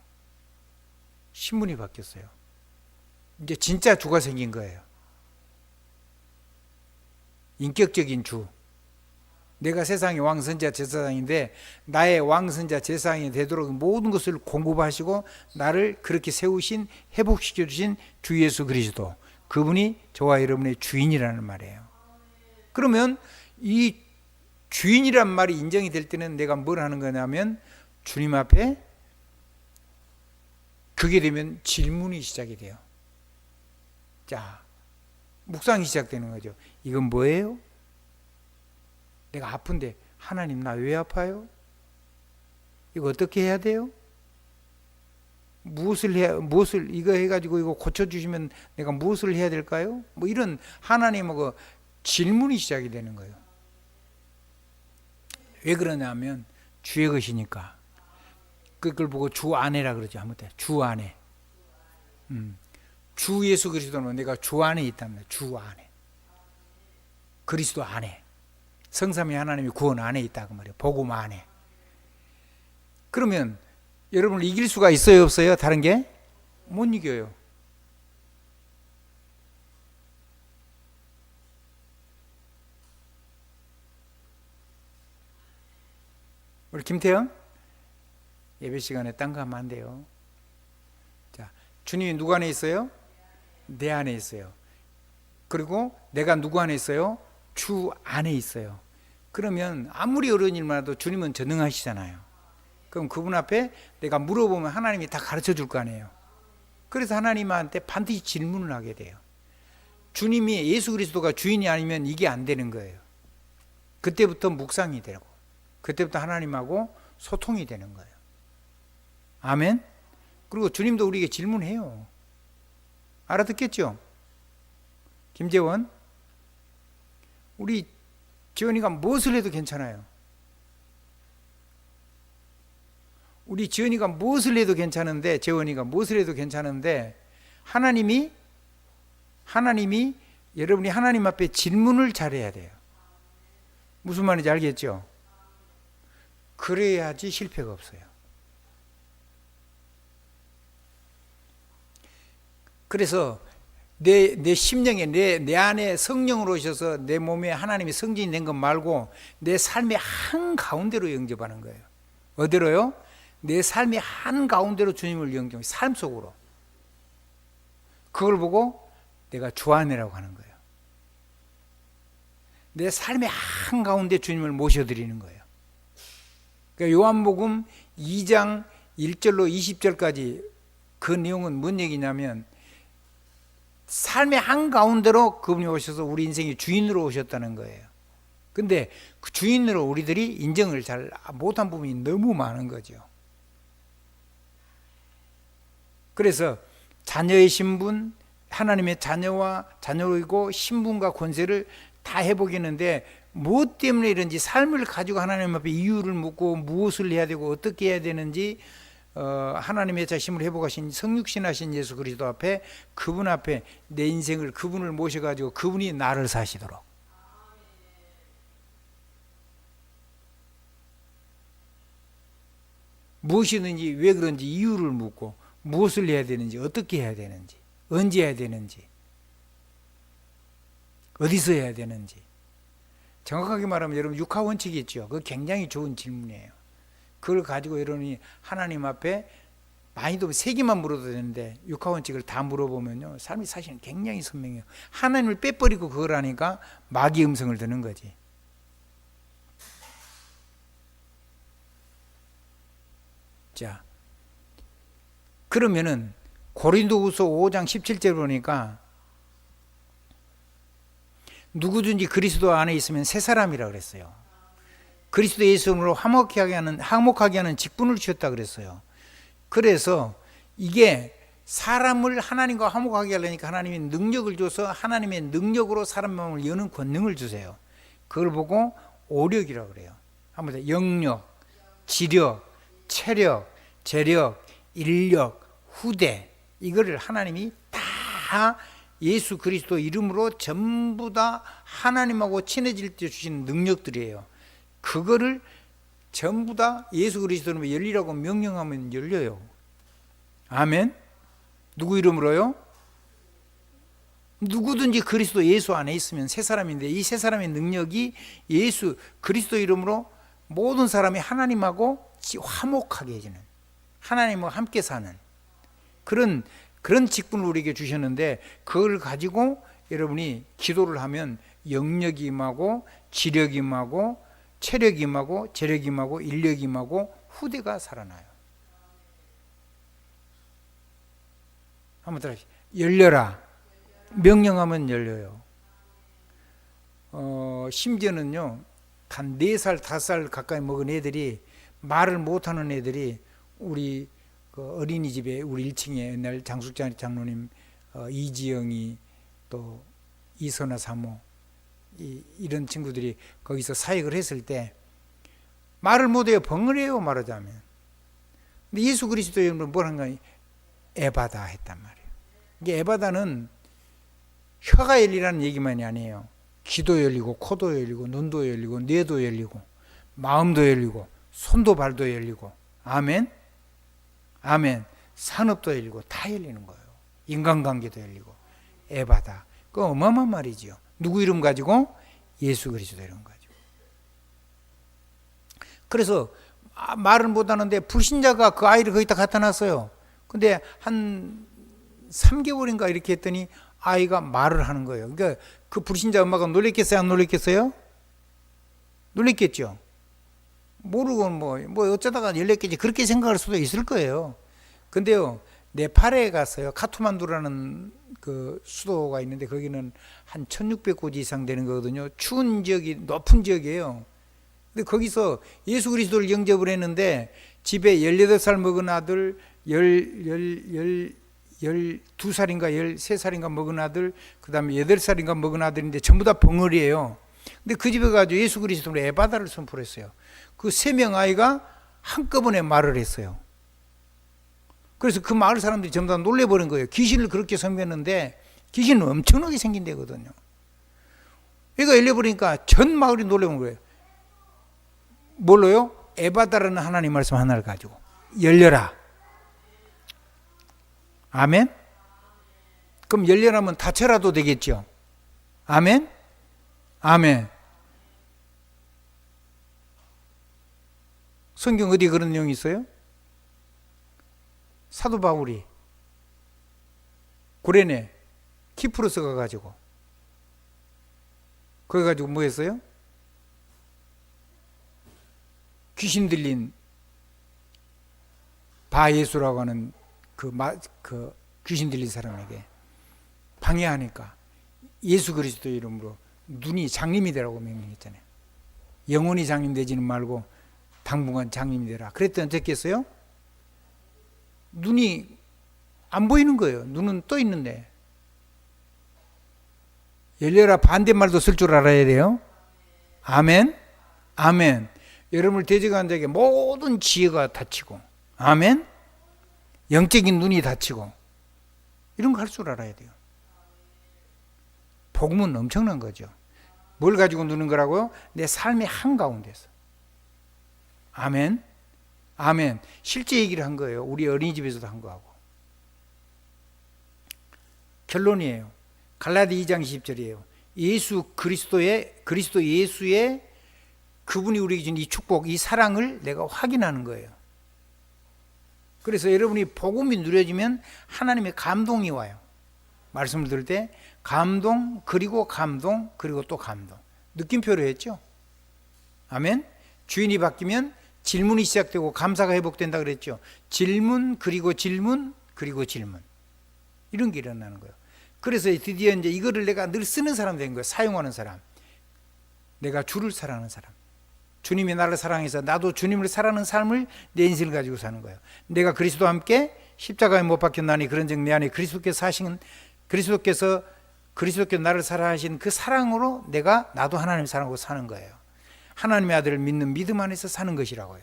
신분이 바뀌었어요. 이제 진짜 주가 생긴 거예요. 인격적인 주. 내가 세상의 왕선자 제사장인데 나의 왕선자 제사장이 되도록 모든 것을 공급하시고 나를 그렇게 세우신, 회복시켜 주신 주 예수 그리스도, 그분이 저와 여러분의 주인이라는 말이에요. 그러면 이 주인이란 말이 인정이 될 때는 내가 뭘 하는 거냐면 주님 앞에 그게 되면 질문이 시작이 돼요. 자, 묵상이 시작되는 거죠. 이건 뭐예요? 내가 아픈데 하나님 나 왜 아파요? 이거 어떻게 해야 돼요? 무엇을 이거 해가지고 이거 고쳐주시면 내가 무엇을 해야 될까요? 뭐 이런 하나님하고 질문이 시작이 되는 거예요. 왜 그러냐면 주의 것이니까. 그걸 보고 주 안에라 그러죠. 아무튼 주 안에. 주 예수 그리스도는 내가 주 안에 있답니다. 주 안에. 그리스도 안에. 성삼위 하나님이 구원 안에 있다 그 말이에요. 복음 안에. 그러면 여러분을 이길 수가 있어요, 없어요? 다른 게? 못 이겨요. 우리 김태형 예배 시간에 딴 거 하면 안 돼요. 자, 주님이 누구 안에 있어요? 내 안에 있어요. 그리고 내가 누구 안에 있어요? 주 안에 있어요. 그러면 아무리 어려운 일만 해도 주님은 전능하시잖아요. 그럼 그분 앞에 내가 물어보면 하나님이 다 가르쳐 줄 거 아니에요. 그래서 하나님한테 반드시 질문을 하게 돼요. 주님이 예수 그리스도가 주인이 아니면 이게 안 되는 거예요. 그때부터 묵상이 되고 그때부터 하나님하고 소통이 되는 거예요. 아멘. 그리고 주님도 우리에게 질문해요. 알아듣겠죠? 김재원, 우리 지원이가 무엇을 해도 괜찮아요. 우리 지원이가 무엇을 해도 괜찮은데, 재원이가 무엇을 해도 괜찮은데, 하나님이 여러분이 하나님 앞에 질문을 잘해야 돼요. 무슨 말인지 알겠죠? 그래야지 실패가 없어요. 그래서 내 심령에 내 안에 성령으로 오셔서 내 몸에 하나님이 성전이 된 것 말고 내 삶의 한가운데로 영접하는 거예요. 어디로요? 내 삶의 한가운데로 주님을 영접해요. 삶 속으로. 그걸 보고 내가 주 안이라고 하는 거예요. 내 삶의 한가운데 주님을 모셔드리는 거예요. 그러니까 요한복음 2장 1절로 20절까지 그 내용은 뭔 얘기냐면 삶의 한가운데로 그분이 오셔서 우리 인생의 주인으로 오셨다는 거예요. 근데 그 주인으로 우리들이 인정을 잘 못한 부분이 너무 많은 거죠. 그래서 자녀의 신분, 하나님의 자녀이고 신분과 권세를 다 해보겠는데 무엇 때문에 이런지 삶을 가지고 하나님 앞에 이유를 묻고 무엇을 해야 되고 어떻게 해야 되는지 하나님의 자심을 회복하신 성육신하신 예수 그리스도 앞에 그분 앞에 내 인생을 그분을 모셔가지고 그분이 나를 사시도록 무엇이든지 왜 그런지 이유를 묻고 무엇을 해야 되는지 어떻게 해야 되는지 언제 해야 되는지 어디서 해야 되는지 정확하게 말하면 여러분 육하원칙이 있죠. 그거 굉장히 좋은 질문이에요. 그걸 가지고 여러분이 하나님 앞에 많이도 3개만 물어도 되는데 육하원칙을 다 물어보면요 삶이 사실은 굉장히 선명해요. 하나님을 빼버리고 그걸 하니까 마귀 음성을 듣는 거지. 자, 그러면은 고린도후서 5장 17절 보니까 누구든지 그리스도 안에 있으면 새 사람이라 그랬어요. 그리스도 예수로 화목하게 하는 직분을 주셨다 그랬어요. 그래서 이게 사람을 하나님과 화목하게 하려니까 하나님이 능력을 줘서 하나님의 능력으로 사람 마음을 여는 권능을 주세요. 그걸 보고 오력이라고 그래요. 한번 더 영력, 지력, 체력, 재력, 인력, 후대 이거를 하나님이 다 예수 그리스도 이름으로 전부 다 하나님하고 친해질 때 주신 능력들이에요. 그거를 전부 다 예수 그리스도 이름으로 열리라고 명령하면 열려요. 아멘. 누구 이름으로요? 누구든지 그리스도 예수 안에 있으면 새 사람인데 이 새 사람의 능력이 예수 그리스도 이름으로 모든 사람이 하나님하고 화목하게 해주는 하나님과 함께 사는 그런 직분을 우리에게 주셨는데 그걸 가지고 여러분이 기도를 하면 영력이 임하고 지력이 임하고 체력이 임하고 재력이 임하고 인력이 임하고 후대가 살아나요. 한번 따라 열려라. 명령하면 열려요. 심지어는요 한 4살 5살 가까이 먹은 애들이 말을 못하는 애들이 우리 그 어린이집에 우리 1층에 옛날 장숙장 장로님 이지영이 또 이선아 사모 이런 친구들이 거기서 사역을 했을 때 말을 못해요. 벙어리예요 말하자면. 근데 예수 그리스도의 이름으로 뭘 한가 에바다 했단 말이에요. 이게 에바다는 혀가 열리라는 얘기만이 아니에요. 귀도 열리고 코도 열리고 눈도 열리고 뇌도 열리고 마음도 열리고 손도 발도 열리고 아멘. 아멘. 산업도 열리고 다 열리는 거예요. 인간관계도 열리고 에바다. 그 어마어마한 말이죠. 누구 이름 가지고? 예수 그리스도 이름 가지고. 그래서 말을 못하는데 불신자가 그 아이를 거기다 갖다 놨어요. 근데 한 3개월인가 이렇게 했더니 아이가 말을 하는 거예요. 그러니까 그 불신자 엄마가 놀랬겠어요? 안 놀랬겠어요? 놀랬겠죠. 모르고 뭐 어쩌다가 열렸겠지 그렇게 생각할 수도 있을 거예요. 근데요 네팔에 갔어요. 카트만두라는 그 수도가 있는데 거기는 한 1600고지 이상 되는 거거든요. 추운 지역이 높은 지역이에요. 근데 거기서 예수 그리스도를 영접을 했는데 집에 18살 먹은 아들 12살인가 13살인가 먹은 아들 그 다음에 8살인가 먹은 아들인데 전부 다 벙어리예요. 근데 그 집에 가지고 예수 그리스도로 에바다를 선포했어요. 그 3명 아이가 한꺼번에 말을 했어요. 그래서 그 마을 사람들이 전부 다 놀래버린 거예요. 귀신을 그렇게 섬겼는데 귀신은 엄청나게 생긴 데거든요. 얘가 열려버리니까 전 마을이 놀래본 거예요. 뭘로요? 에바다라는 하나님 말씀 하나를 가지고 열려라. 아멘? 그럼 열려라면 닫혀라도 되겠죠. 아멘? 아멘. 성경 어디 그런 내용이 있어요? 사도 바울이 구레네 키프로스 가가지고 거기 가지고 뭐 했어요? 귀신 들린 바예수라고 하는 그 귀신 들린 사람에게 방해하니까 예수 그리스도 이름으로 눈이 장님이 되라고 명령했잖아요. 영원히 장님 되지는 말고 당분간 장님이 되라. 그랬더니 어떻겠어요? 눈이 안 보이는 거예요. 눈은 떠 있는데. 열려라 반대말도 쓸 줄 알아야 돼요. 아멘. 아멘. 여러분을 대적한 자에게 모든 지혜가 닫히고, 아멘. 영적인 눈이 닫히고, 이런 거 할 줄 알아야 돼요. 복음은 엄청난 거죠. 뭘 가지고 누는 거라고요? 내 삶의 한가운데서. 아멘. 아멘. 실제 얘기를 한 거예요. 우리 어린이집에서도 한 거하고. 결론이에요. 갈라디 2장 10절이에요. 그리스도 예수의 그분이 우리에게 준 이 축복, 이 사랑을 내가 확인하는 거예요. 그래서 여러분이 복음이 누려지면 하나님의 감동이 와요. 말씀을 들을 때 감동, 그리고 또 감동. 느낌표로 했죠. 아멘. 주인이 바뀌면 질문이 시작되고 감사가 회복된다 그랬죠. 질문, 그리고 질문, 그리고 질문. 이런 게 일어나는 거예요. 그래서 드디어 이제 이거를 내가 늘 쓰는 사람 된 거예요. 사용하는 사람. 내가 주를 사랑하는 사람. 주님이 나를 사랑해서 나도 주님을 사랑하는 삶을 내 인생을 가지고 사는 거예요. 내가 그리스도와 함께 십자가에 못 박혔나니 그런즉 내 안에 그리스도께서 나를 사랑하신 그 사랑으로 나도 하나님을 사랑하고 사는 거예요. 하나님의 아들을 믿는 믿음 안에서 사는 것이라고요.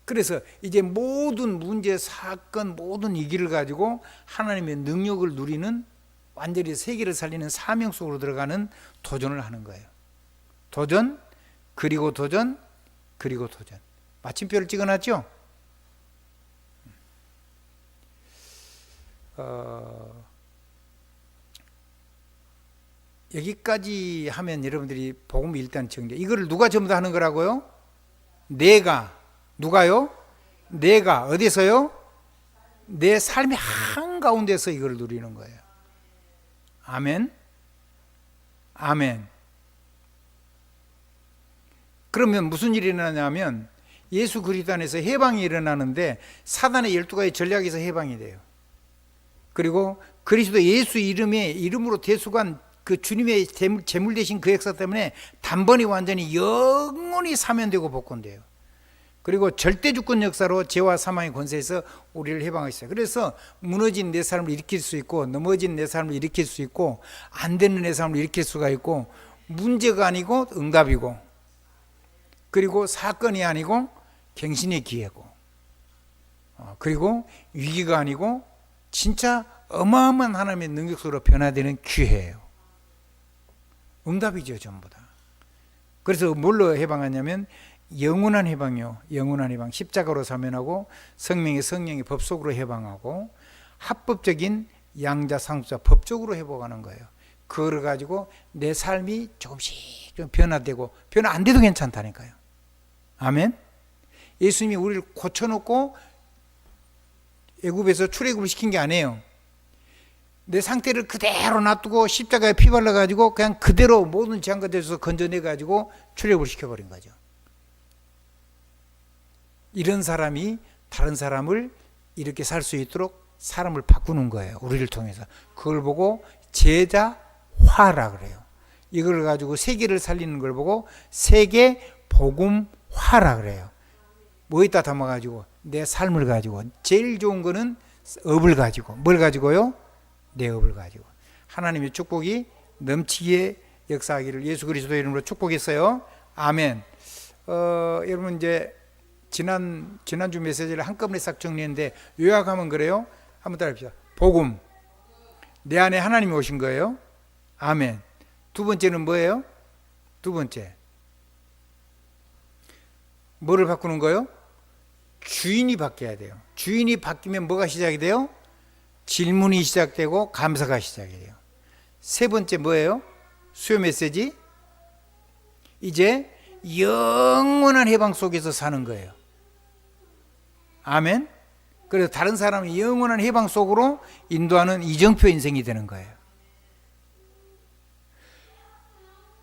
그래서 이제 모든 문제, 사건, 모든 이 길을 가지고 하나님의 능력을 누리는 완전히 세계를 살리는 사명 속으로 들어가는 도전을 하는 거예요. 도전, 그리고 도전, 그리고 도전. 마침표를 찍어놨죠? 여기까지 하면 여러분들이 복음이 일단 정리. 이거를 누가 전부 다 하는 거라고요? 누가요? 내가 어디서요? 내 삶의 한가운데서 이걸 누리는 거예요. 아멘. 아멘. 그러면 무슨 일이 일어나냐면 예수 그리스도 안에서 해방이 일어나는데 사단의 12가지 전략에서 해방이 돼요. 그리고 그리스도 예수 이름으로 대속한 그 주님의 제물 되신 그 역사 때문에 단번에 완전히 영원히 사면되고 복권돼요. 그리고 절대 주권 역사로 죄와 사망의 권세에서 우리를 해방하셨어요. 그래서 무너진 내 삶을 일으킬 수 있고, 넘어진 내 삶을 일으킬 수 있고, 안 되는 내 삶을 일으킬 수가 있고, 문제가 아니고 응답이고, 그리고 사건이 아니고 갱신의 기회고, 그리고 위기가 아니고 진짜 어마어마한 하나님의 능력 속으로 변화되는 기회예요. 응답이죠, 전부 다. 그래서 뭘로 해방하냐면 영원한 해방이요. 영원한 해방. 십자가로 사면하고 성령의 법 속으로 해방하고 합법적인 양자 상수자 법적으로 회복하는 거예요. 그걸 가지고 내 삶이 조금씩 좀 변화되고, 변화 안 돼도 괜찮다니까요. 아멘. 예수님이 우리를 고쳐놓고 애굽에서 출애굽을 시킨 게 아니에요. 내 상태를 그대로 놔두고 십자가에 피 발라가지고 그냥 그대로 모든 재앙과 대해서 건져내가지고 출애굽을 시켜버린 거죠. 이런 사람이 다른 사람을 이렇게 살 수 있도록 사람을 바꾸는 거예요. 우리를 통해서. 그걸 보고 제자화라 그래요. 이걸 가지고 세계를 살리는 걸 보고 세계 복음화라 그래요. 뭐에다 담아가지고 내 삶을 가지고 제일 좋은 거는 업을 가지고 뭘 가지고요? 내 업을 가지고 하나님의 축복이 넘치게 역사하기를 예수 그리스도의 이름으로 축복했어요. 아멘. 여러분 이제 지난주 메시지를 한꺼번에 싹 정리했는데 요약하면 그래요. 한번 따라합시다. 복음. 내 안에 하나님이 오신 거예요. 아멘. 두 번째는 뭐예요? 두 번째. 뭐를 바꾸는 거예요? 주인이 바뀌어야 돼요. 주인이 바뀌면 뭐가 시작이 돼요? 질문이 시작되고 감사가 시작이 돼요. 세 번째 뭐예요? 수요 메시지. 이제 영원한 해방 속에서 사는 거예요. 아멘. 그래서 다른 사람이 영원한 해방 속으로 인도하는 이정표 인생이 되는 거예요.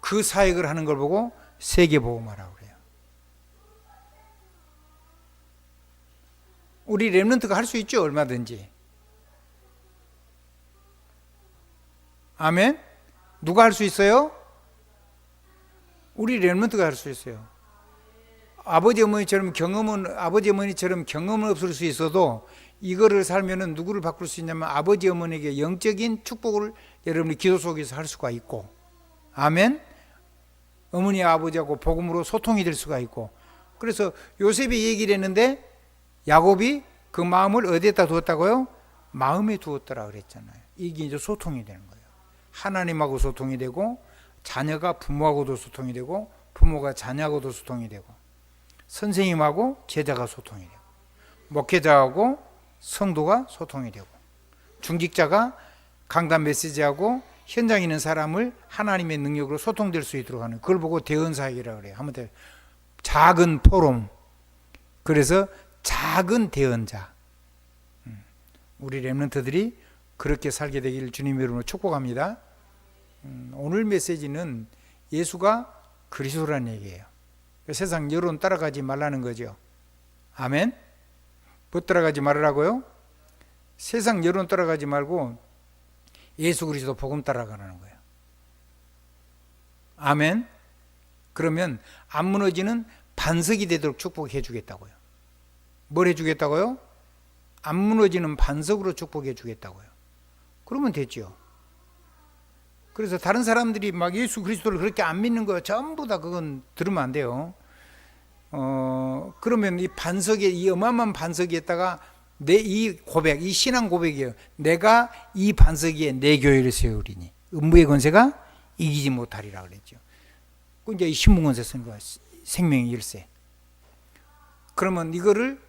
그 사역을 하는 걸 보고 세계복음화라고 그래요. 우리 렘넌트가 할 수 있죠, 얼마든지. 아멘. 누가 할 수 있어요? 우리 렘넌트가 할 수 있어요. 아버지 어머니처럼 경험은 없을 수 있어도 이거를 살면은 누구를 바꿀 수 있냐면 아버지 어머니에게 영적인 축복을 여러분이 기도 속에서 할 수가 있고, 아멘. 어머니 아버지하고 복음으로 소통이 될 수가 있고. 그래서 요셉이 얘기를 했는데 야곱이 그 마음을 어디에다 두었다고요? 마음에 두었더라 그랬잖아요. 이게 이제 소통이 되는 거예요. 하나님하고 소통이 되고, 자녀가 부모하고도 소통이 되고, 부모가 자녀하고도 소통이 되고, 선생님하고 제자가 소통이 되고, 목회자하고 성도가 소통이 되고, 중직자가 강단 메시지하고 현장에 있는 사람을 하나님의 능력으로 소통될 수 있도록 하는, 그걸 보고 대언사역이라고 그래요. 한번 더, 작은 포럼. 그래서 작은 대언자. 우리 렘넌트들이 그렇게 살게 되기를 주님의 이름으로 축복합니다. 오늘 메시지는 예수가 그리스도라는 얘기예요. 세상 여론 따라가지 말라는 거죠. 아멘. 뭐 따라가지 말으라고요? 세상 여론 따라가지 말고 예수 그리스도 복음 따라가라는 거예요. 아멘. 그러면 안 무너지는 반석이 되도록 축복해 주겠다고요. 뭘 해주겠다고요? 안 무너지는 반석으로 축복해 주겠다고요. 그러면 됐죠. 그래서 다른 사람들이 막 예수 그리스도를 그렇게 안 믿는 거 전부 다 그건 들으면 안 돼요. 그러면 이 반석에, 이 어마어마한 반석에다가 내 이 고백, 이 신앙 고백이에요. 내가 이 반석 위에 내 교회를 세우리니 음부의 권세가 이기지 못하리라 그랬죠. 그 이제 신문권세 쓰는 거야. 생명의 열쇠. 그러면 이거를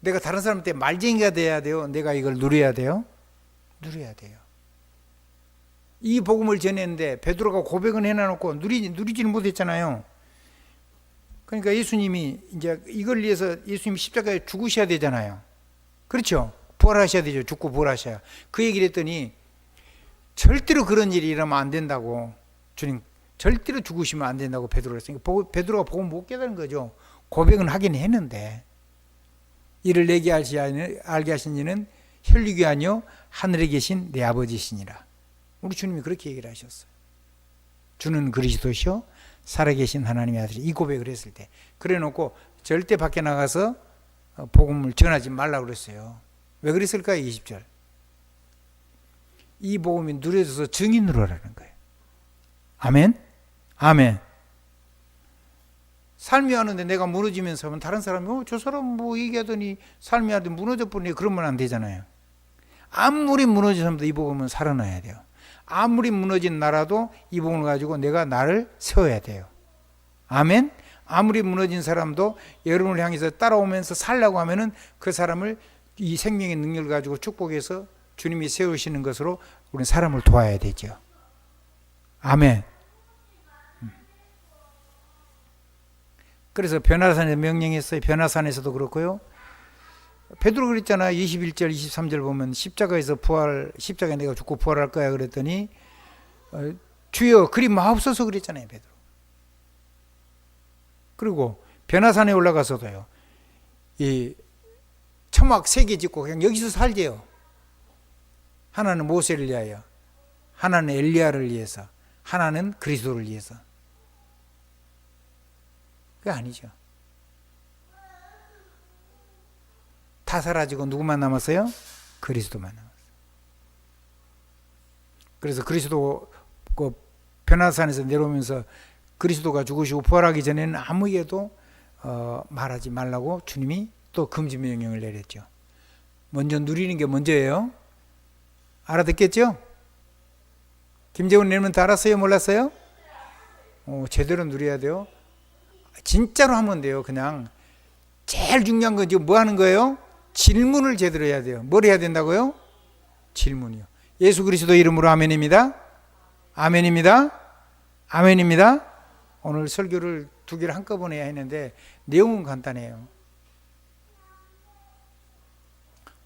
내가 다른 사람한테 말쟁이가 돼야 돼요? 내가 이걸 누려야 돼요? 누려야 돼요. 이 복음을 전했는데 베드로가 고백은 해놔놓고 누리지는 못했잖아요. 그러니까 예수님이 이제 이걸 위해서 예수님이 십자가에 죽으셔야 되잖아요. 그렇죠? 부활하셔야 되죠. 죽고 부활하셔야. 그 얘기를 했더니 절대로 그런 일이 일어나면 안 된다고. 주님 절대로 죽으시면 안 된다고 베드로가 했으니까 베드로가 복음 못 깨달은 거죠. 고백은 하긴 했는데 이를 내게 알게 하신 이는 혈육이 아니요 하늘에 계신 내 아버지시니라. 우리 주님이 그렇게 얘기를 하셨어요. 주는 그리스도시요 살아계신 하나님의 아들이. 이 고백을 했을 때 그래놓고 절대 밖에 나가서 복음을 전하지 말라고 그랬어요. 왜 그랬을까요? 20절. 이 복음이 누려져서 증인으로 하라는 거예요. 아멘? 아멘. 삶이 하는데 내가 무너지면서 하면 다른 사람이 저 사람 뭐 얘기하더니 삶이 하는데 무너져 버리니 그러면 안 되잖아요. 아무리 무너진 사람도 이 복음은 살아나야 돼요. 아무리 무너진 나라도 이 복음을 가지고 내가 나를 세워야 돼요. 아멘. 아무리 무너진 사람도 여러분을 향해서 따라오면서 살려고 하면은 그 사람을 이 생명의 능력을 가지고 축복해서 주님이 세우시는 것으로 우리는 사람을 도와야 되죠. 아멘. 그래서 변화산에 명령했어요. 변화산에서도 그렇고요. 베드로 그랬잖아요. 21절 23절 보면 십자가에서 십자가에 내가 죽고 부활할 거야 그랬더니 주여 그리 마옵소서 그랬잖아요. 베드로. 그리고 변화산에 올라가서도요. 이 초막 3개 짓고 그냥 여기서 살게요. 하나는 모세를 위하여, 하나는 엘리야를 위해서, 하나는 그리스도를 위해서. 그게 아니죠. 다 사라지고 누구만 남았어요? 그리스도만 남았어요. 그래서 그리스도 그 변화산에서 내려오면서 그리스도가 죽으시고 부활하기 전에는 아무에게도 말하지 말라고 주님이 또 금지 명령을 내렸죠. 먼저 누리는 게 먼저예요. 알아듣겠죠? 김재훈 랩런트 알았어요? 몰랐어요? 제대로 누려야 돼요. 진짜로 하면 돼요. 그냥 제일 중요한 건 지금 뭐 하는 거예요? 질문을 제대로 해야 돼요. 뭘 해야 된다고요? 질문이요. 예수 그리스도 이름으로 아멘입니다. 아멘입니다. 아멘입니다. 오늘 설교를 두 개를 한꺼번에 해야 했는데 내용은 간단해요.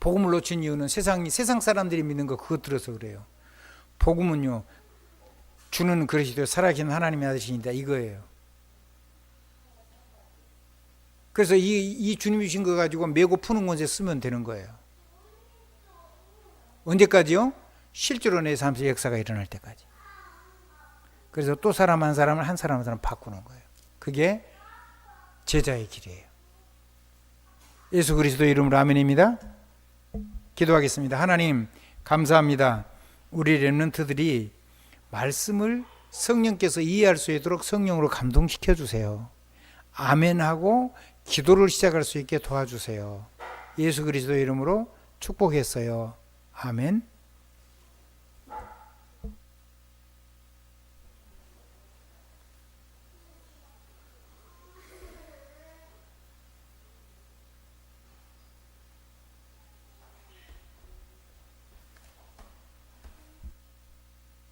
복음을 놓친 이유는 세상 사람들이 믿는 거 그것 들어서 그래요. 복음은요, 주는 그리스도 살아계신 하나님의 아들이신다 이거예요. 그래서 이 주님이 주신 거 가지고 메고 푸는 곳에 쓰면 되는 거예요. 언제까지요? 실제로 내 삶에서 역사가 일어날 때까지. 그래서 또 사람 한 사람을 한 사람 한 사람 바꾸는 거예요. 그게 제자의 길이에요. 예수 그리스도 이름으로 아멘입니다. 기도하겠습니다. 하나님 감사합니다. 우리 렘넌트들이 말씀을 성령께서 이해할 수 있도록 성령으로 감동시켜 주세요. 아멘하고 기도를 시작할 수 있게 도와주세요. 예수 그리스도 이름으로 축복했어요. 아멘.